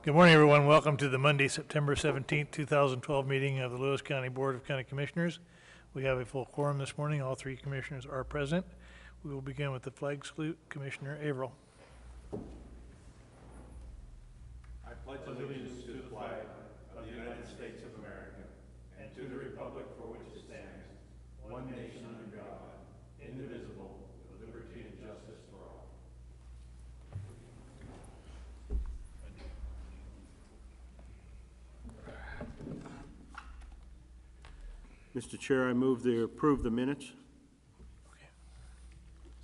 Good morning, everyone. Welcome to the Monday, September 17th, 2012 meeting of the Lewis County Board of County Commissioners. We have a full quorum this morning. All three commissioners are present. We will begin with the flag salute. Commissioner Averill. I pledge allegiance to the flag of the United States of America and to the republic for which it stands, one nation under God, indivisible, with liberty and justice for all. Mr. Chair, I move to approve the minutes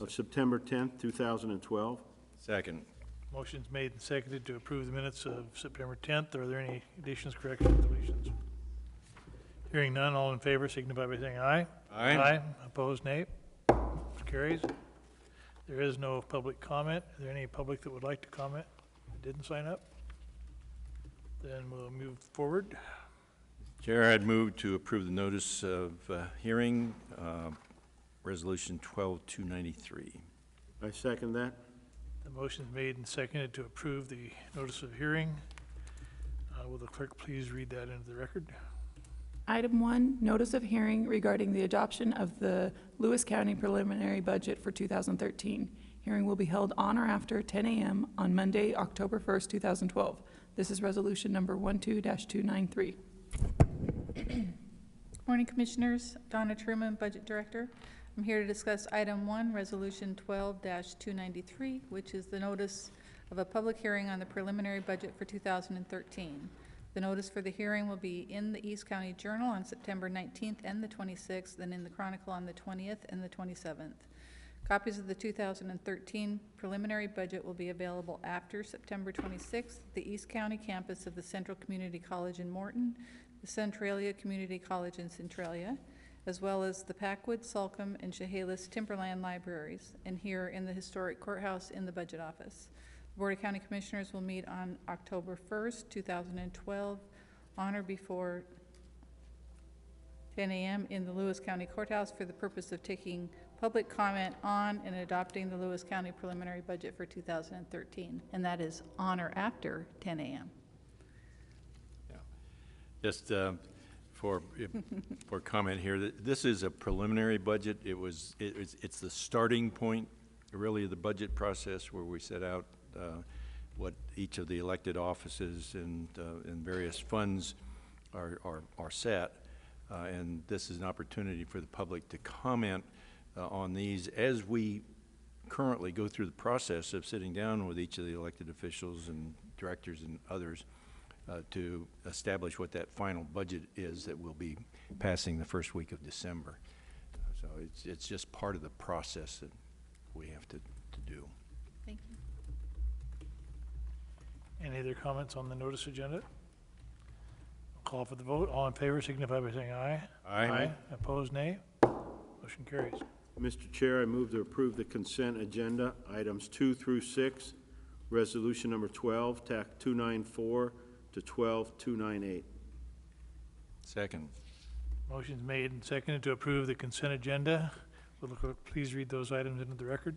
of September 10th, 2012. Second. Motion's made and seconded to approve the minutes of September 10th. Are there any additions, corrections, deletions? Hearing none, all in favor signify by saying aye. Aye. Aye. Opposed, nay. Motion carries. There is no public comment. Is there any public that would like to comment that didn't sign up? Then we'll move forward. Chair, I'd move to approve the notice of hearing, resolution 12293. I second that. The motion is made and seconded to approve the notice of hearing. Will the clerk please read that into the record? Item 1, notice of hearing regarding the adoption of the Lewis County preliminary budget for 2013. Hearing will be held on or after 10 a.m. on Monday, October 1st, 2012. This is resolution number 12-293. Morning, Commissioners. Donna Truman, Budget Director. I'm here to discuss Item 1, Resolution 12-293, which is the notice of a public hearing on the preliminary budget for 2013. The notice for the hearing will be in the East County Journal on September 19th and the 26th, and in the Chronicle on the 20th and the 27th. Copies of the 2013 preliminary budget will be available after September 26th at the East County campus of the Central Community College in Morton, the Centralia Community College in Centralia, as well as the Packwood, Salcombe, and Chehalis Timberland libraries, and here in the historic courthouse in the budget office. The Board of County Commissioners will meet on October 1st, 2012, on or before 10 a.m. in the Lewis County Courthouse for the purpose of taking public comment on and adopting the Lewis County preliminary budget for 2013, and that is on or after 10 a.m. Just for comment here, this is a preliminary budget. It's the starting point, really, of the budget process where we set out what each of the elected offices and various funds are set, and this is an opportunity for the public to comment on these as we currently go through the process of sitting down with each of the elected officials and directors and others to establish what that final budget is that we'll be passing the first week of December. So it's just part of the process that we have to do. Thank you. Any other comments on the notice agenda? Call for the vote. All in favor signify by saying aye. Aye. Opposed, nay. Motion carries. Mr. Chair, I move to approve the consent agenda, items 2 through 6, resolution number 12, TAC 294 to 12298. Second. Motion's made and seconded to approve the consent agenda. Will the clerk please read those items into the record?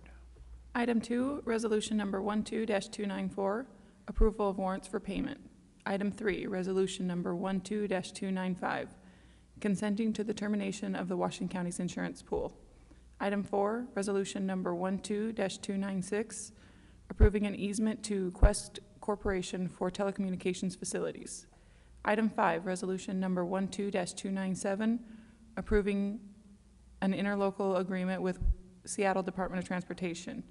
Item 2, resolution number 12-294, approval of warrants for payment. Item 3, resolution number 12-295, consenting to the termination of the Washington County's insurance pool. Item 4, resolution number 12-296, approving an easement to Quest Corporation for telecommunications facilities. Item 5, resolution number 12-297, approving an interlocal agreement with Seattle Department of Transportation.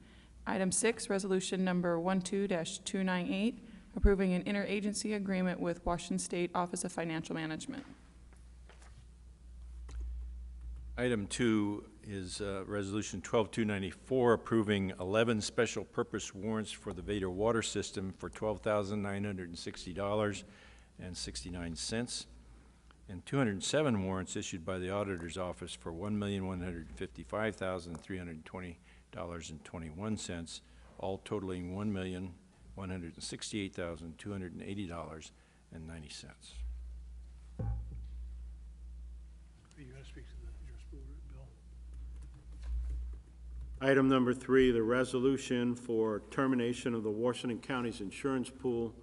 Item 6, resolution number 12-298, approving an interagency agreement with Washington State Office of Financial Management. Item 2 is resolution 12294, approving 11 special purpose warrants for the Vader water system for $12,960.69, and 207 warrants issued by the auditor's office for $1,155,320.21, all totaling $1,168,280.90. Are you going to speak to your school bill? Item number 3, the resolution for termination of the Washington County's insurance pool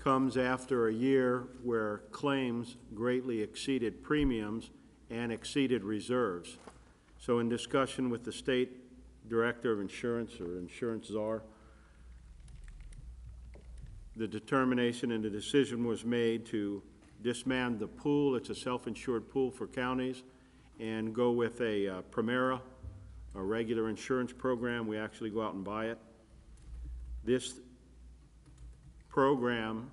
comes after a year where claims greatly exceeded premiums and exceeded reserves. So in discussion with the State Director of Insurance, or Insurance Czar, the determination and the decision was made to disband the pool. It's a self-insured pool for counties, and go with a Primera, a regular insurance program. We actually go out and buy it. This program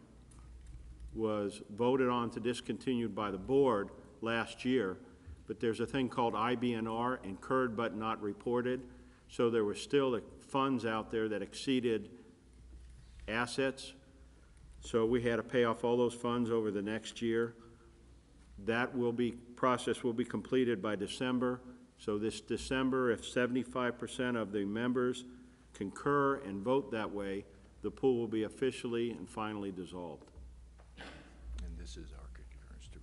was voted on to discontinued by the board last year, but there's a thing called IBNR, incurred but not reported. So there were still funds out there that exceeded assets. So we had to pay off all those funds over the next year. That process will be completed by December. So this December, if 75% of the members concur and vote that way, the pool will be officially and finally dissolved. And this is our concurrence to.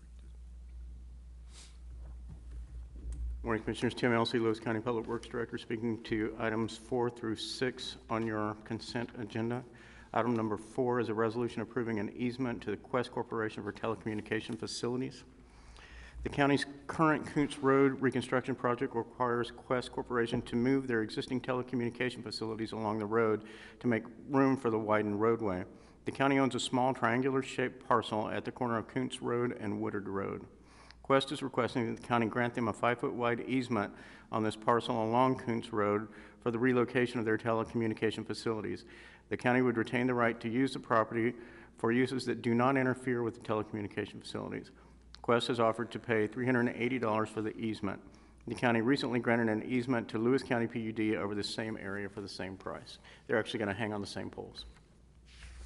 Morning, Commissioners. Tim Elsey, Lewis County Public Works Director, speaking to items 4 through 6 on your consent agenda. Item number 4 is a resolution approving an easement to the Quest Corporation for telecommunication facilities. The county's current Koontz Road reconstruction project requires Quest Corporation to move their existing telecommunication facilities along the road to make room for the widened roadway. The county owns a small triangular-shaped parcel at the corner of Koontz Road and Woodard Road. Quest is requesting that the county grant them a 5-foot wide easement on this parcel along Koontz Road for the relocation of their telecommunication facilities. The county would retain the right to use the property for uses that do not interfere with the telecommunication facilities. Quest has offered to pay $380 for the easement. The county recently granted an easement to Lewis County PUD over the same area for the same price. They're actually going to hang on the same poles.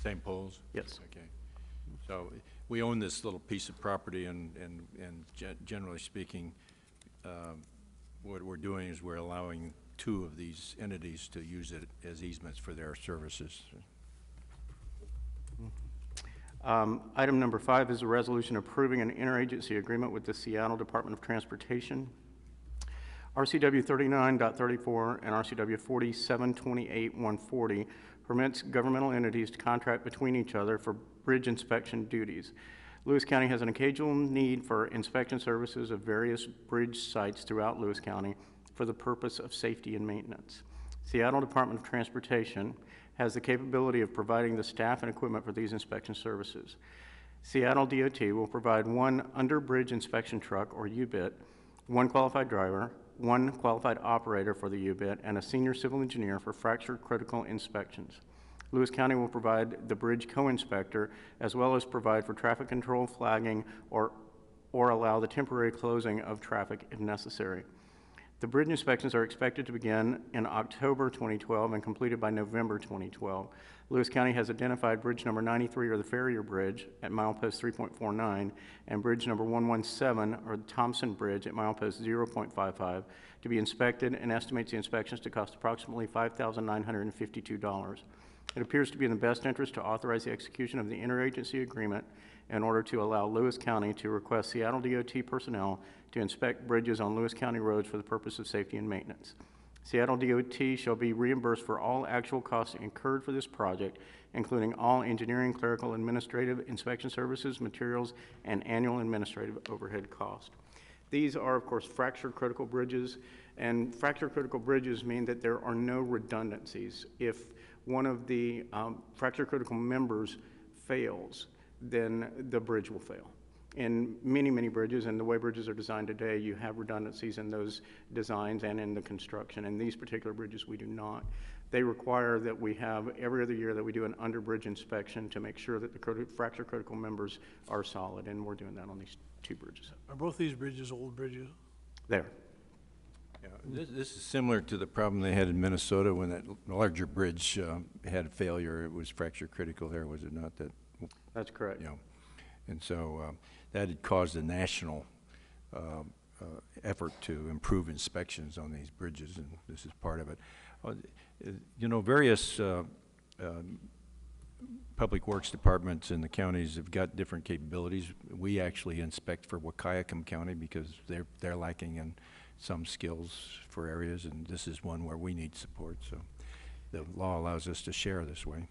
Same poles? Yes. Okay. So we own this little piece of property, and generally speaking, what we're doing is we're allowing 2 of these entities to use it as easements for their services. Item number 5 is a resolution approving an interagency agreement with the Seattle Department of Transportation. RCW 39.34 and RCW 4728-140 permits governmental entities to contract between each other for bridge inspection duties. Lewis County has an occasional need for inspection services of various bridge sites throughout Lewis County for the purpose of safety and maintenance. Seattle Department of Transportation has the capability of providing the staff and equipment for these inspection services. Seattle DOT will provide 1 under-bridge inspection truck, or UBIT, 1 qualified driver, 1 qualified operator for the UBIT, and a senior civil engineer for fracture critical inspections. Lewis County will provide the bridge co-inspector, as well as provide for traffic control, flagging, or allow the temporary closing of traffic if necessary. The bridge inspections are expected to begin in October 2012 and completed by November 2012. Lewis County has identified bridge number 93, or the Farrier Bridge, at milepost 3.49, and bridge number 117, or the Thompson Bridge, at milepost 0.55, to be inspected, and estimates the inspections to cost approximately $5,952. It appears to be in the best interest to authorize the execution of the interagency agreement in order to allow Lewis County to request Seattle DOT personnel to inspect bridges on Lewis County roads for the purpose of safety and maintenance. Seattle DOT shall be reimbursed for all actual costs incurred for this project, including all engineering, clerical, administrative, inspection services, materials, and annual administrative overhead costs. These are, of course, fracture critical bridges, and fracture critical bridges mean that there are no redundancies. If one of the fracture critical members fails, then the bridge will fail. In many, many bridges, and the way bridges are designed today, you have redundancies in those designs and in the construction. And these particular bridges, we do not. They require that we have, every other year, that we do an under-bridge inspection to make sure that the fracture critical members are solid, and we're doing that on these 2 bridges. Are both these bridges old bridges? There. Yeah, this is similar to the problem they had in Minnesota when that larger bridge had a failure. It was fracture critical there, was it not? That's correct. You know, and so that had caused a national effort to improve inspections on these bridges, and this is part of it. You know, various public works departments in the counties have got different capabilities. We actually inspect for Wahkiakum County because they're lacking in some skills for areas, and this is one where we need support. So the law allows us to share this way.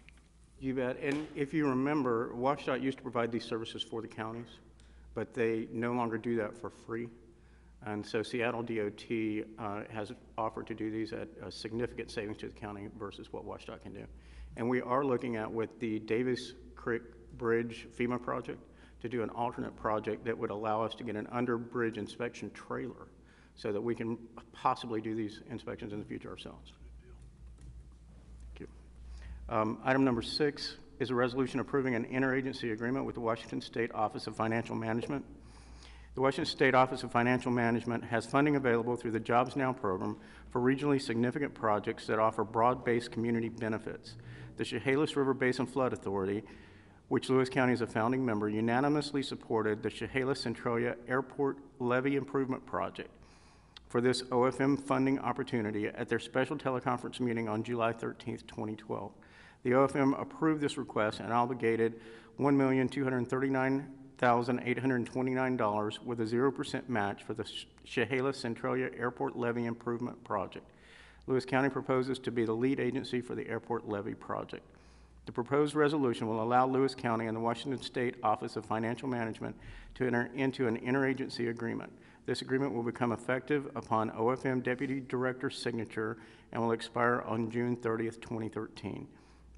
You bet. And if you remember, WashDOT used to provide these services for the counties, but they no longer do that for free. And so Seattle DOT has offered to do these at a significant savings to the county versus what WashDOT can do. And we are looking at, with the Davis Creek Bridge FEMA project, to do an alternate project that would allow us to get an under-bridge inspection trailer so that we can possibly do these inspections in the future ourselves. Thank you. Item number 6 is a resolution approving an interagency agreement with the Washington State Office of Financial Management. The Washington State Office of Financial Management has funding available through the Jobs Now program for regionally significant projects that offer broad-based community benefits. The Chehalis River Basin Flood Authority, which Lewis County is a founding member, unanimously supported the Chehalis Centralia Airport Levee Improvement Project for this OFM funding opportunity at their special teleconference meeting on July 13th, 2012. The OFM approved this request and obligated $1,239,829 with a 0% match for the Chehalis Centralia Airport Levee Improvement Project. Lewis County proposes to be the lead agency for the airport levee project. The proposed resolution will allow Lewis County and the Washington State Office of Financial Management to enter into an interagency agreement. This agreement will become effective upon OFM Deputy Director's signature and will expire on June 30th, 2013.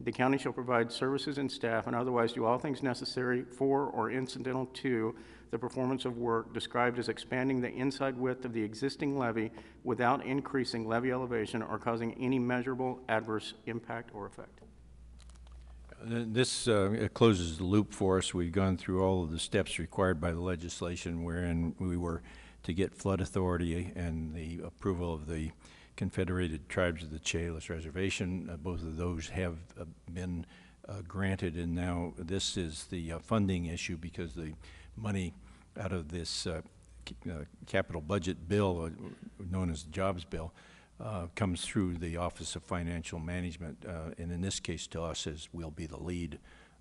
The county shall provide services and staff and otherwise do all things necessary for or incidental to the performance of work described as expanding the inside width of the existing levee without increasing levee elevation or causing any measurable adverse impact or effect. This it closes the loop for us. We've gone through all of the steps required by the legislation wherein we were to get flood authority and the approval of the Confederated Tribes of the Chehalis Reservation. Both of those have been granted, and now this is the funding issue because the money out of this capital budget bill, known as the Jobs Bill, comes through the Office of Financial Management, and in this case to us as we'll be the lead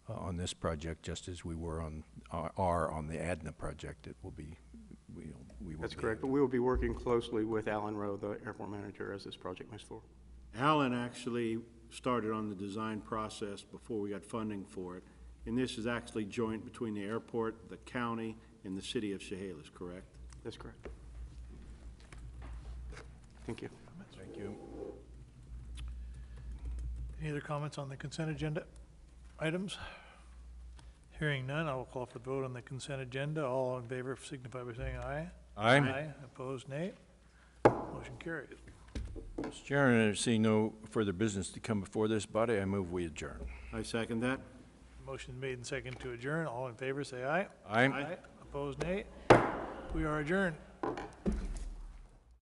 on this project, just as we were on the ADNA project. It will be, we will. That's correct, but we will be working closely with Alan Rowe, the airport manager, as this project moves forward. Alan actually started on the design process before we got funding for it, and this is actually joint between the airport, the county, and the city of Chehalis, correct? That's correct. Thank you. Thank you. Any other comments on the consent agenda items? Hearing none, I will call for the vote on the consent agenda. All in favor signify by saying aye. Aye. Opposed, nay. Motion carries. Mr. Chairman, seeing no further business to come before this body, I move we adjourn. I second that. Motion made and second to adjourn. All in favor say aye. Aye. Opposed, nay. We are adjourned.